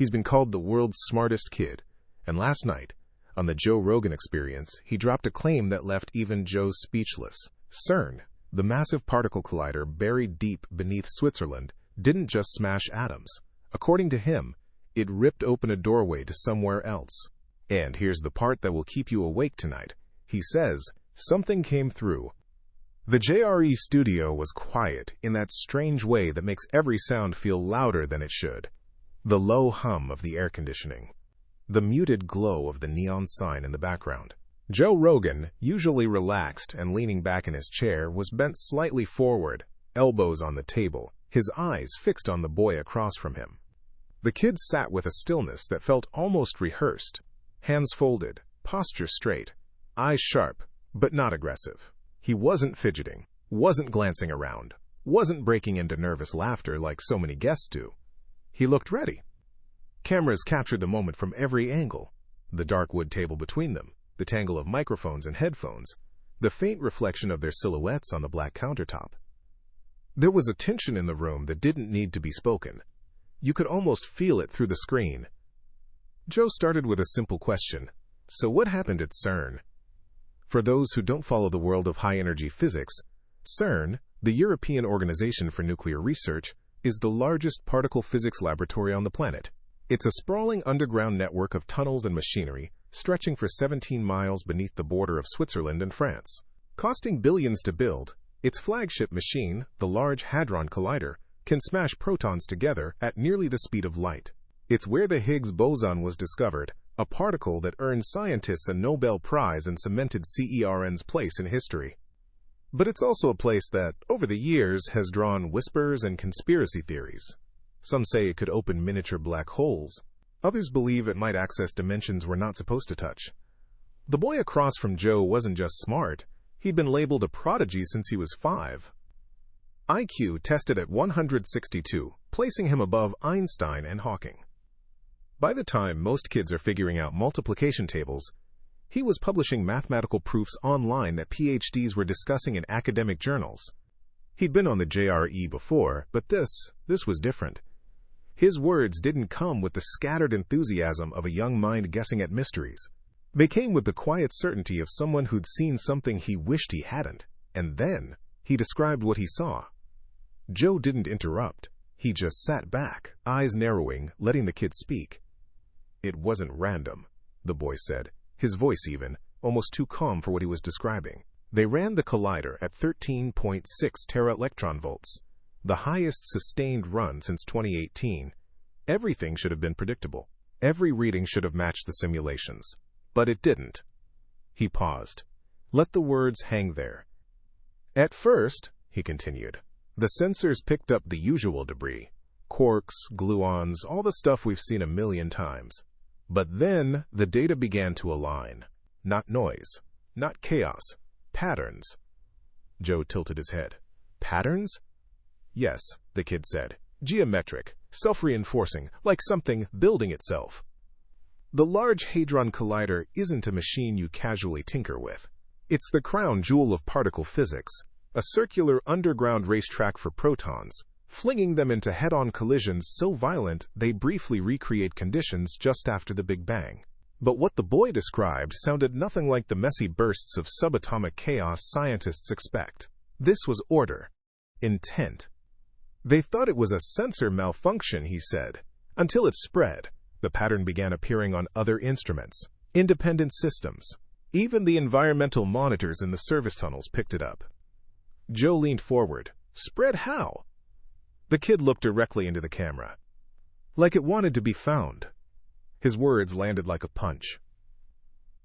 He's been called the world's smartest kid, and last night, on the Joe Rogan Experience, he dropped a claim that left even Joe speechless. CERN, the massive particle collider buried deep beneath Switzerland, didn't just smash atoms. According to him, it ripped open a doorway to somewhere else. And here's the part that will keep you awake tonight. He says, something came through. The JRE studio was quiet in that strange way that makes every sound feel louder than it should. The low hum of the air conditioning. The muted glow of the neon sign in the background. Joe Rogan, usually relaxed and leaning back in his chair, was bent slightly forward, elbows on the table, his eyes fixed on the boy across from him. The kid sat with a stillness that felt almost rehearsed. Hands folded, posture straight, eyes sharp, but not aggressive. He wasn't fidgeting, wasn't glancing around, wasn't breaking into nervous laughter like so many guests do. He looked ready. Cameras captured the moment from every angle. The dark wood table between them, the tangle of microphones and headphones, the faint reflection of their silhouettes on the black countertop. There was a tension in the room that didn't need to be spoken. You could almost feel it through the screen. Joe started with a simple question. So what happened at CERN? For those who don't follow the world of high-energy physics, CERN, the European Organization for Nuclear Research, is the largest particle physics laboratory on the planet. It's a sprawling underground network of tunnels and machinery stretching for 17 miles beneath the border of Switzerland and France. Costing billions to build, its flagship machine, the Large Hadron Collider, can smash protons together at nearly the speed of light. It's where the Higgs boson was discovered, a particle that earned scientists a Nobel Prize and cemented CERN's place in history. But it's also a place that, over the years, has drawn whispers and conspiracy theories. Some say it could open miniature black holes. Others believe it might access dimensions we're not supposed to touch. The boy across from Joe wasn't just smart. He'd been labeled a prodigy since he was 5. IQ tested at 162, placing him above Einstein and Hawking. By the time most kids are figuring out multiplication tables, he was publishing mathematical proofs online that PhDs were discussing in academic journals. He'd been on the JRE before, but this was different. His words didn't come with the scattered enthusiasm of a young mind guessing at mysteries. They came with the quiet certainty of someone who'd seen something he wished he hadn't. And then, he described what he saw. Joe didn't interrupt. He just sat back, eyes narrowing, letting the kid speak. It wasn't random, the boy said, his voice even, almost too calm for what he was describing. They ran the collider at 13.6 tera-electronvolts, the highest sustained run since 2018. Everything should have been predictable. Every reading should have matched the simulations. But it didn't. He paused. Let the words hang there. At first, he continued, the sensors picked up the usual debris. Quarks, gluons, all the stuff we've seen a million times. But then, the data began to align. Not noise. Not chaos. Patterns. Joe tilted his head. Patterns? Yes, the kid said. Geometric, self-reinforcing, like something building itself. The Large Hadron Collider isn't a machine you casually tinker with. It's the crown jewel of particle physics, a circular underground racetrack for protons, flinging them into head-on collisions so violent they briefly recreate conditions just after the Big Bang. But what the boy described sounded nothing like the messy bursts of subatomic chaos scientists expect. This was order. Intent. They thought it was a sensor malfunction, he said, until it spread. The pattern began appearing on other instruments, independent systems. Even the environmental monitors in the service tunnels picked it up. Joe leaned forward. Spread how? The kid looked directly into the camera. Like it wanted to be found. His words landed like a punch.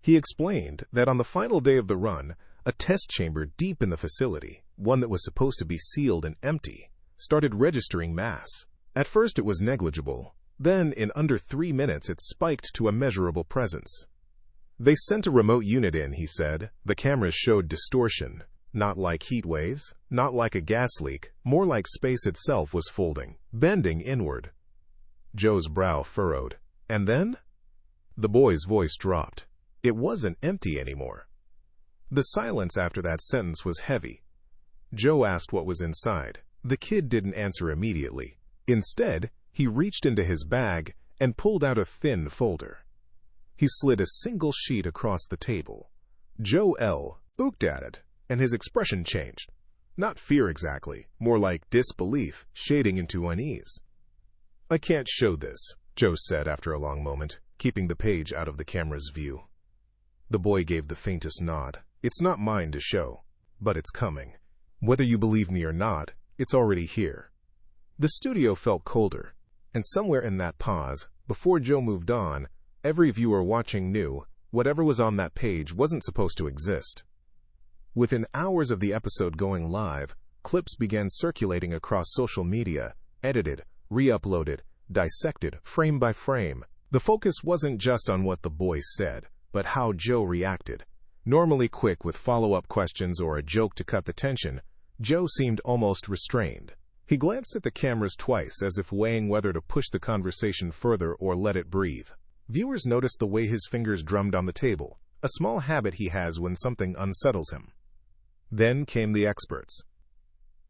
He explained that on the final day of the run, a test chamber deep in the facility, one that was supposed to be sealed and empty, started registering mass. At first it was negligible. Then, in under 3 minutes, it spiked to a measurable presence. They sent a remote unit in, he said. The cameras showed distortion. Not like heat waves, not like a gas leak, more like space itself was folding, bending inward. Joe's brow furrowed. And then? The boy's voice dropped. It wasn't empty anymore. The silence after that sentence was heavy. Joe asked what was inside. The kid didn't answer immediately. Instead, he reached into his bag and pulled out a thin folder. He slid a single sheet across the table. Joe L. looked at it, and his expression changed. Not fear exactly, more like disbelief, shading into unease. "I can't show this," Joe said after a long moment, keeping the page out of the camera's view. The boy gave the faintest nod. "It's not mine to show, but it's coming. Whether you believe me or not, it's already here." The studio felt colder, and somewhere in that pause, before Joe moved on, every viewer watching knew whatever was on that page wasn't supposed to exist. Within hours of the episode going live, clips began circulating across social media, edited, re-uploaded, dissected frame by frame. The focus wasn't just on what the boy said, but how Joe reacted. Normally quick with follow-up questions or a joke to cut the tension, Joe seemed almost restrained. He glanced at the cameras twice as if weighing whether to push the conversation further or let it breathe. Viewers noticed the way his fingers drummed on the table, a small habit he has when something unsettles him. Then came the experts.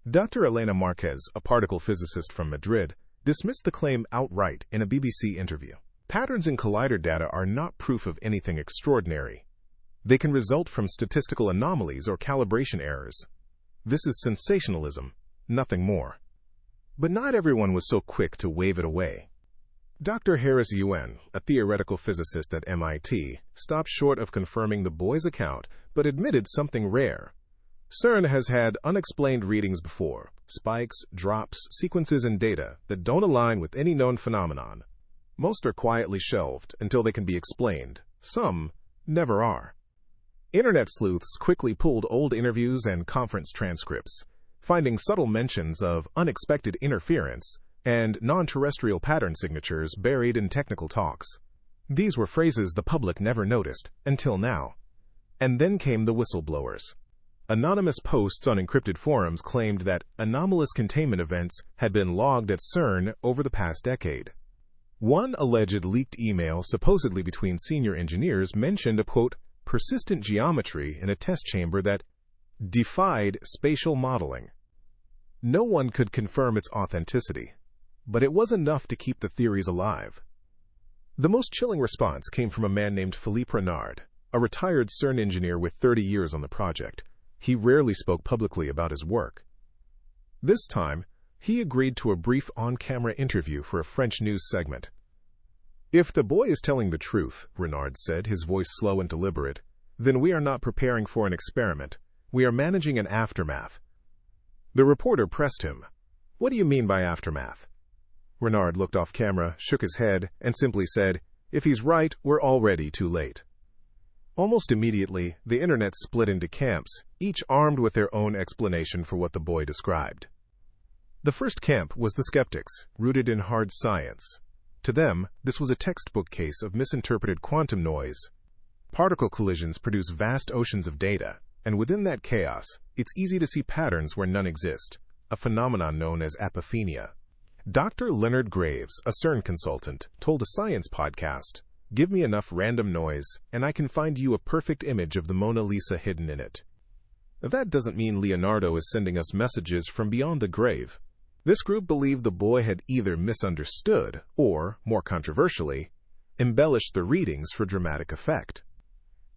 Dr. Elena Marquez, a particle physicist from Madrid, dismissed the claim outright in a BBC interview. Patterns in collider data are not proof of anything extraordinary. They can result from statistical anomalies or calibration errors. This is sensationalism, nothing more. But not everyone was so quick to wave it away. Dr. Harris Yuen, a theoretical physicist at MIT, stopped short of confirming the boy's account, but admitted something rare. CERN has had unexplained readings before, spikes, drops, sequences in data that don't align with any known phenomenon. Most are quietly shelved until they can be explained. Some never are. Internet sleuths quickly pulled old interviews and conference transcripts, finding subtle mentions of unexpected interference and non-terrestrial pattern signatures buried in technical talks. These were phrases the public never noticed until now. And then came the whistleblowers. Anonymous posts on encrypted forums claimed that anomalous containment events had been logged at CERN over the past decade. One alleged leaked email supposedly between senior engineers mentioned a, quote, persistent geometry in a test chamber that defied spatial modeling. No one could confirm its authenticity, but it was enough to keep the theories alive. The most chilling response came from a man named Philippe Renard, a retired CERN engineer with 30 years on the project. He rarely spoke publicly about his work. This time, he agreed to a brief on-camera interview for a French news segment. "If the boy is telling the truth," Renard said, his voice slow and deliberate, "then we are not preparing for an experiment. We are managing an aftermath." The reporter pressed him. "What do you mean by aftermath?" Renard looked off camera, shook his head, and simply said, "If he's right, we're already too late." Almost immediately, the internet split into camps, each armed with their own explanation for what the boy described. The first camp was the skeptics, rooted in hard science. To them, this was a textbook case of misinterpreted quantum noise. Particle collisions produce vast oceans of data, and within that chaos, it's easy to see patterns where none exist, a phenomenon known as apophenia. Dr. Leonard Graves, a CERN consultant, told a science podcast, "Give me enough random noise, and I can find you a perfect image of the Mona Lisa hidden in it." That doesn't mean Leonardo is sending us messages from beyond the grave. This group believed the boy had either misunderstood or, more controversially, embellished the readings for dramatic effect.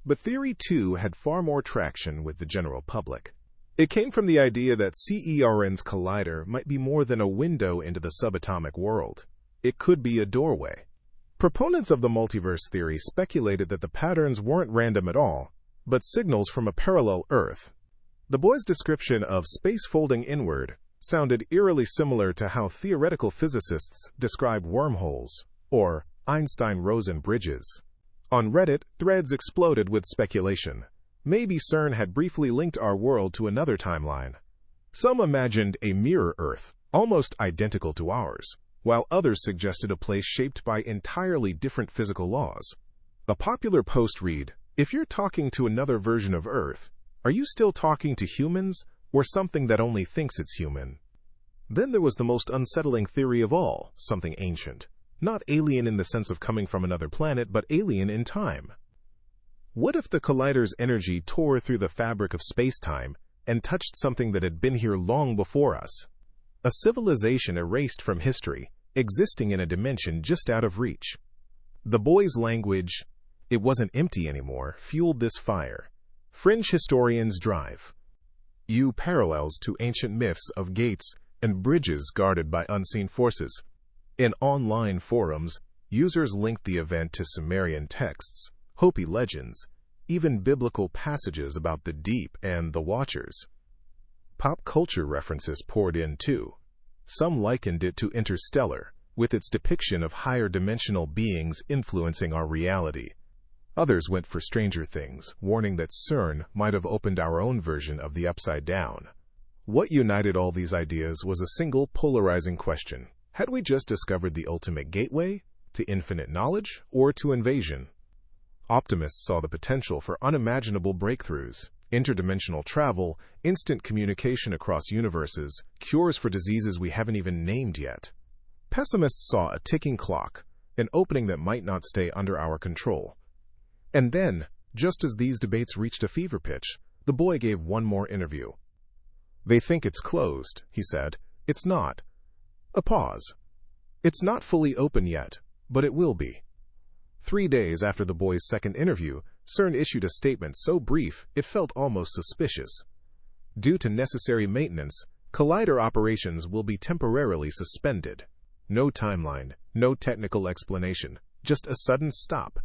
But Theory 2 had far more traction with the general public. It came from the idea that CERN's collider might be more than a window into the subatomic world. It could be a doorway. Proponents of the multiverse theory speculated that the patterns weren't random at all, but signals from a parallel Earth. The boy's description of space folding inward sounded eerily similar to how theoretical physicists describe wormholes, or Einstein-Rosen bridges. On Reddit, threads exploded with speculation. Maybe CERN had briefly linked our world to another timeline. Some imagined a mirror Earth, almost identical to ours, while others suggested a place shaped by entirely different physical laws. A popular post read, "If you're talking to another version of Earth, are you still talking to humans, or something that only thinks it's human?" Then there was the most unsettling theory of all, something ancient. Not alien in the sense of coming from another planet, but alien in time. What if the collider's energy tore through the fabric of space-time and touched something that had been here long before us? A civilization erased from history, existing in a dimension just out of reach. The boy's language, it wasn't empty anymore, fueled this fire. Fringe historians drive parallels to ancient myths of gates and bridges guarded by unseen forces. In online forums, users linked the event to Sumerian texts, Hopi legends, even biblical passages about the deep and the Watchers. Pop culture references poured in too. Some likened it to Interstellar, with its depiction of higher dimensional beings influencing our reality. Others went for Stranger Things, warning that CERN might have opened our own version of the Upside Down. What united all these ideas was a single polarizing question. Had we just discovered the ultimate gateway to infinite knowledge or to invasion? Optimists saw the potential for unimaginable breakthroughs, interdimensional travel, instant communication across universes, cures for diseases we haven't even named yet. Pessimists saw a ticking clock, an opening that might not stay under our control. And then, just as these debates reached a fever pitch, the boy gave one more interview. "They think it's closed," he said. "It's not." A pause. "It's not fully open yet, but it will be." 3 days after the boy's second interview, CERN issued a statement so brief it felt almost suspicious. Due to necessary maintenance, collider operations will be temporarily suspended. No timeline, no technical explanation, just a sudden stop.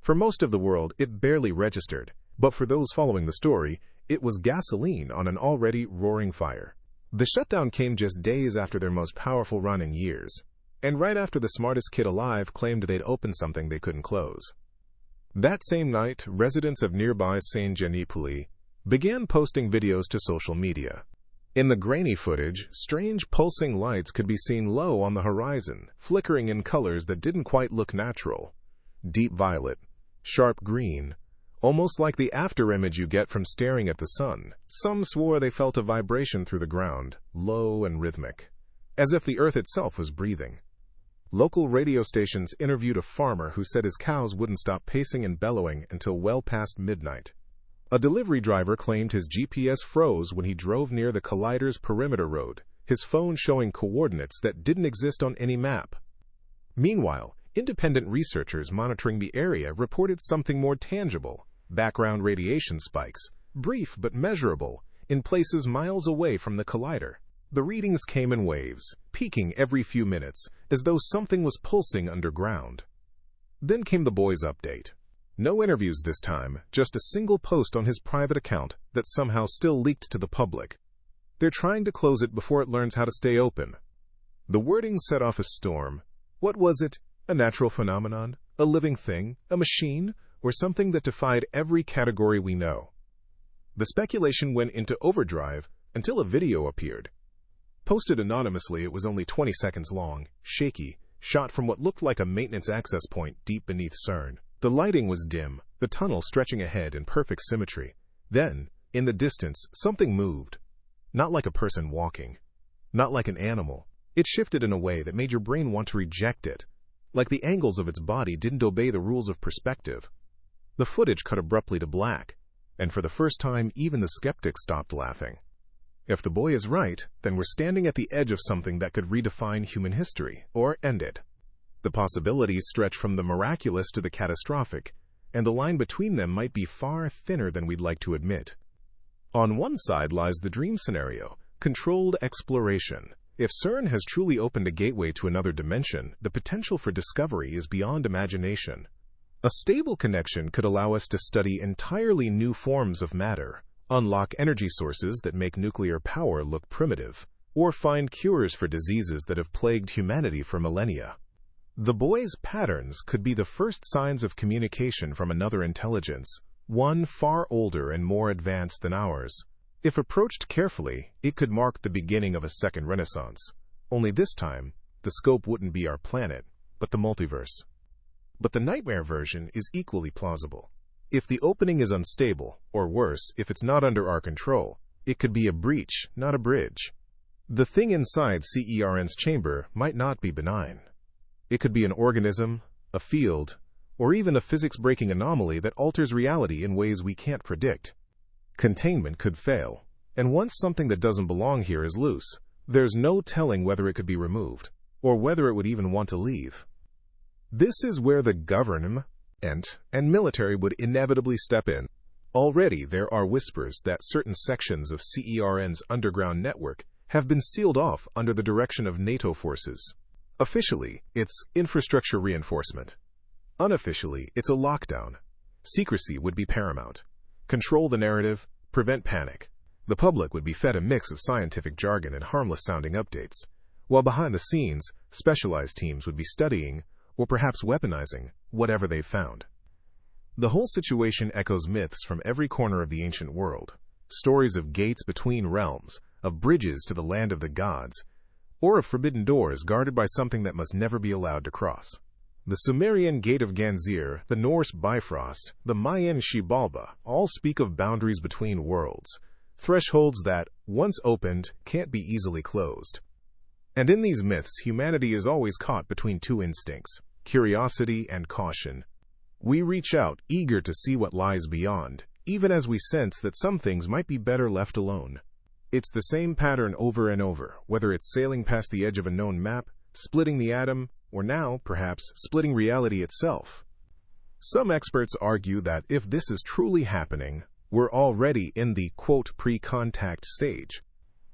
For most of the world, it barely registered, but for those following the story, it was gasoline on an already roaring fire. The shutdown came just days after their most powerful run in years, and right after the smartest kid alive claimed they'd opened something they couldn't close. That same night, residents of nearby Saint-Denis began posting videos to social media. In the grainy footage, strange pulsing lights could be seen low on the horizon, flickering in colors that didn't quite look natural. Deep violet, sharp green, almost like the afterimage you get from staring at the sun. Some swore they felt a vibration through the ground, low and rhythmic, as if the earth itself was breathing. Local radio stations interviewed a farmer who said his cows wouldn't stop pacing and bellowing until well past midnight. A delivery driver claimed his GPS froze when he drove near the collider's perimeter road, his phone showing coordinates that didn't exist on any map. Meanwhile, independent researchers monitoring the area reported something more tangible: background radiation spikes, brief but measurable, in places miles away from the collider. The readings came in waves, peaking every few minutes, as though something was pulsing underground. Then came the boy's update. No interviews this time, just a single post on his private account that somehow still leaked to the public. They're trying to close it before it learns how to stay open. The wording set off a storm. What was it? A natural phenomenon? A living thing? A machine? Or something that defied every category we know? The speculation went into overdrive until a video appeared. Posted anonymously, it was only 20 seconds long, shaky, shot from what looked like a maintenance access point deep beneath CERN. The lighting was dim, the tunnel stretching ahead in perfect symmetry. Then, in the distance, something moved. Not like a person walking. Not like an animal. It shifted in a way that made your brain want to reject it. Like the angles of its body didn't obey the rules of perspective. The footage cut abruptly to black, and for the first time, even the skeptics stopped laughing. If the boy is right, then we're standing at the edge of something that could redefine human history, or end it. The possibilities stretch from the miraculous to the catastrophic, and the line between them might be far thinner than we'd like to admit. On one side lies the dream scenario, controlled exploration. If CERN has truly opened a gateway to another dimension, the potential for discovery is beyond imagination. A stable connection could allow us to study entirely new forms of matter, unlock energy sources that make nuclear power look primitive, or find cures for diseases that have plagued humanity for millennia. The boy's patterns could be the first signs of communication from another intelligence, one far older and more advanced than ours. If approached carefully, it could mark the beginning of a second renaissance. Only this time, the scope wouldn't be our planet, but the multiverse. But the nightmare version is equally plausible. If the opening is unstable, or worse, if it's not under our control, it could be a breach, not a bridge. The thing inside CERN's chamber might not be benign. It could be an organism, a field, or even a physics-breaking anomaly that alters reality in ways we can't predict. Containment could fail, and once something that doesn't belong here is loose, there's no telling whether it could be removed, or whether it would even want to leave. This is where the government and military would inevitably step in. Already, there are whispers that certain sections of CERN's underground network have been sealed off under the direction of NATO forces. Officially, it's infrastructure reinforcement. Unofficially, it's a lockdown. Secrecy would be paramount. Control the narrative, prevent panic. The public would be fed a mix of scientific jargon and harmless-sounding updates, while behind the scenes, specialized teams would be studying, or perhaps weaponizing, whatever they've found. The whole situation echoes myths from every corner of the ancient world, stories of gates between realms, of bridges to the land of the gods, or of forbidden doors guarded by something that must never be allowed to cross. The Sumerian Gate of Ganzir, the Norse Bifrost, the Mayan Xibalba all speak of boundaries between worlds, thresholds that, once opened, can't be easily closed. And in these myths, humanity is always caught between two instincts, curiosity and caution. We reach out, eager to see what lies beyond, even as we sense that some things might be better left alone. It's the same pattern over and over, whether it's sailing past the edge of a known map, splitting the atom, or now, perhaps, splitting reality itself. Some experts argue that if this is truly happening, we're already in the, quote, pre-contact stage.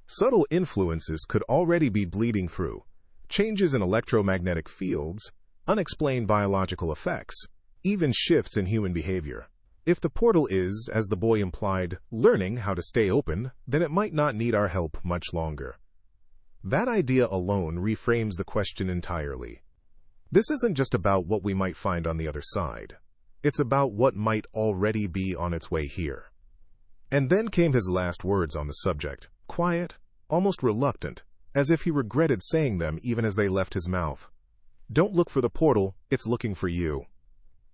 Subtle influences could already be bleeding through. Changes in electromagnetic fields, unexplained biological effects, even shifts in human behavior. If the portal is, as the boy implied, learning how to stay open, then it might not need our help much longer. That idea alone reframes the question entirely. This isn't just about what we might find on the other side. It's about what might already be on its way here. And then came his last words on the subject, quiet, almost reluctant, as if he regretted saying them even as they left his mouth. Don't look for the portal, it's looking for you.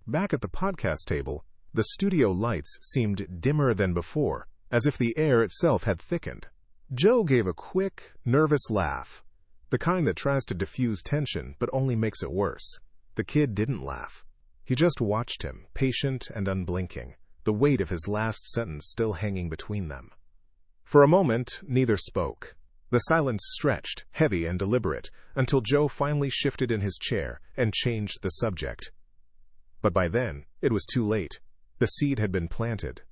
Back at the podcast table, the studio lights seemed dimmer than before, as if the air itself had thickened. Joe gave a quick, nervous laugh, the kind that tries to diffuse tension but only makes it worse. The kid didn't laugh. He just watched him, patient and unblinking, the weight of his last sentence still hanging between them. For a moment, neither spoke. The silence stretched, heavy and deliberate, until Joe finally shifted in his chair and changed the subject. But by then, it was too late. The seed had been planted.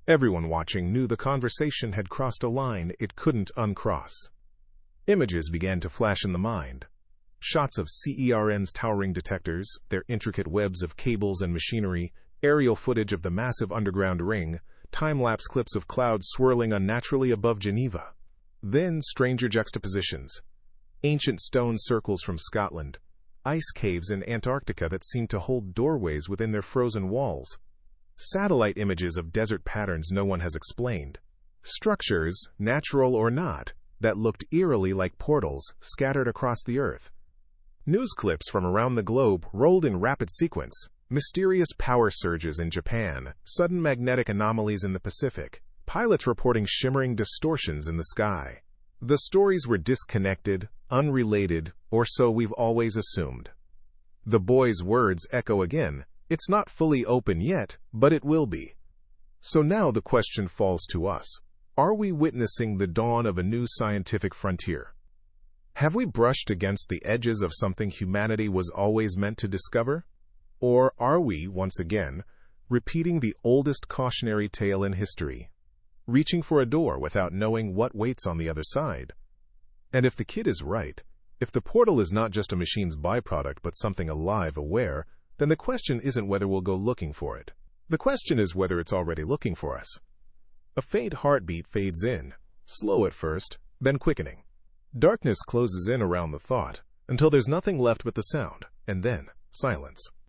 Everyone watching knew the conversation had crossed a line it couldn't uncross. Images began to flash in the mind. Shots of CERN's towering detectors, their intricate webs of cables and machinery, aerial footage of the massive underground ring, time-lapse clips of clouds swirling unnaturally above Geneva. Then stranger juxtapositions. Ancient stone circles from Scotland, ice caves in Antarctica that seemed to hold doorways within their frozen walls. Satellite images of desert patterns no one has explained. Structures, natural or not, that looked eerily like portals scattered across the earth. News clips from around the globe rolled in rapid sequence. Mysterious power surges in Japan, sudden magnetic anomalies in the Pacific, pilots reporting shimmering distortions in the sky. The stories were disconnected, unrelated, or so we've always assumed. The boy's words echo again. It's not fully open yet, but it will be. So now the question falls to us. Are we witnessing the dawn of a new scientific frontier? Have we brushed against the edges of something humanity was always meant to discover? Or are we, once again, repeating the oldest cautionary tale in history, reaching for a door without knowing what waits on the other side? And if the kid is right, if the portal is not just a machine's byproduct but something alive, aware, then the question isn't whether we'll go looking for it. The question is whether it's already looking for us. A faint heartbeat fades in, slow at first, then quickening. Darkness closes in around the thought, until there's nothing left but the sound, and then silence.